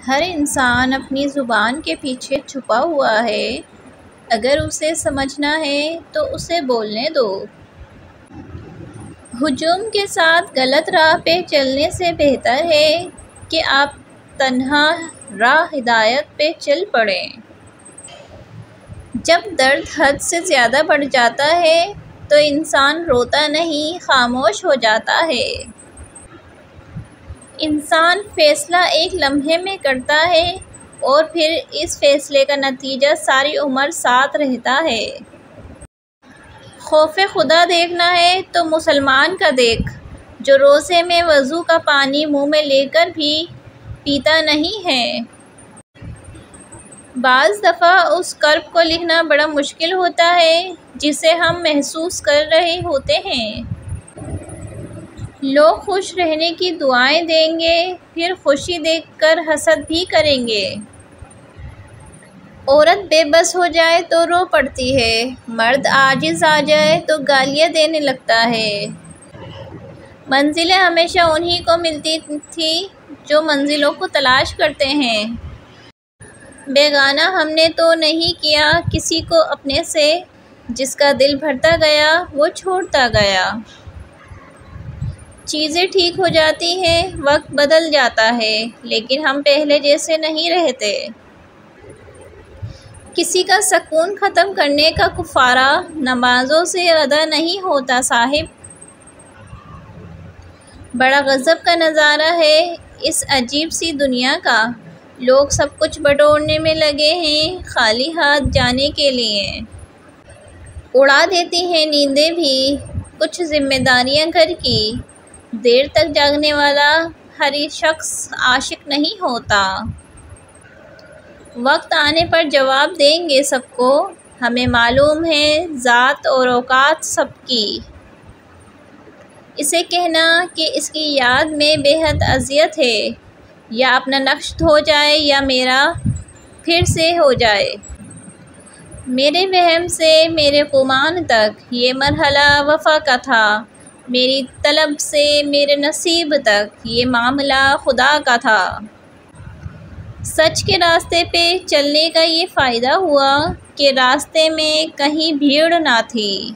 ہر انسان اپنی زبان کے پیچھے چھپا ہوا ہے، اگر اسے سمجھنا ہے تو اسے بولنے دو۔ ہجوم کے ساتھ غلط راہ پہ چلنے سے بہتر ہے کہ آپ تنہا راہ ہدایت پہ چل پڑیں۔ جب درد حد سے زیادہ بڑھ جاتا ہے تو انسان روتا نہیں، خاموش ہو جاتا ہے۔ انسان فیصلہ ایک لمحے میں کرتا ہے اور پھر اس فیصلے کا نتیجہ ساری عمر ساتھ رہتا ہے۔ خوف خدا دیکھنا ہے تو مسلمان کا دیکھ، جو روزے میں وضو کا پانی منہ میں لے کر بھی پیتا نہیں ہے۔ بعض دفعہ اس کرب کو لکھنا بڑا مشکل ہوتا ہے جسے ہم محسوس کر رہے ہوتے ہیں۔ لوگ خوش رہنے کی دعائیں دیں گے، پھر خوشی دیکھ کر حسد بھی کریں گے۔ عورت بے بس ہو جائے تو رو پڑتی ہے، مرد عاجز آ جائے تو گالیاں دینے لگتا ہے۔ منزلیں ہمیشہ انہی کو ملتی تھی جو منزلوں کو تلاش کرتے ہیں۔ بیگانہ ہم نے تو نہیں کیا کسی کو اپنے سے، جس کا دل بھرتا گیا وہ چھوڑتا گیا۔ چیزیں ٹھیک ہو جاتی ہیں، وقت بدل جاتا ہے، لیکن ہم پہلے جیسے نہیں رہتے۔ کسی کا سکون ختم کرنے کا کفارہ نمازوں سے ادا نہیں ہوتا صاحب۔ بڑا غضب کا نظارہ ہے اس عجیب سی دنیا کا، لوگ سب کچھ بٹورنے میں لگے ہیں خالی ہاتھ جانے کے لیے۔ اڑا دیتی ہیں نیندیں بھی کچھ ذمہ داریاں گھر کی، دیر تک جاگنے والا ہر شخص عاشق نہیں ہوتا۔ وقت آنے پر جواب دیں گے سب کو، ہمیں معلوم ہے ذات اور اوقات سب کی۔ اسے کہنا کہ اس کی یاد میں بے حد اذیت ہے، یا اپنا نقش دھو جائے یا میرا پھر سے ہو جائے۔ میرے وہم سے میرے گمان تک یہ مرحلہ وفا کا تھا، میری طلب سے میرے نصیب تک یہ معاملہ خدا کا تھا۔ سچ کے راستے پہ چلنے کا یہ فائدہ ہوا کہ راستے میں کہیں بھیڑ نہ تھی۔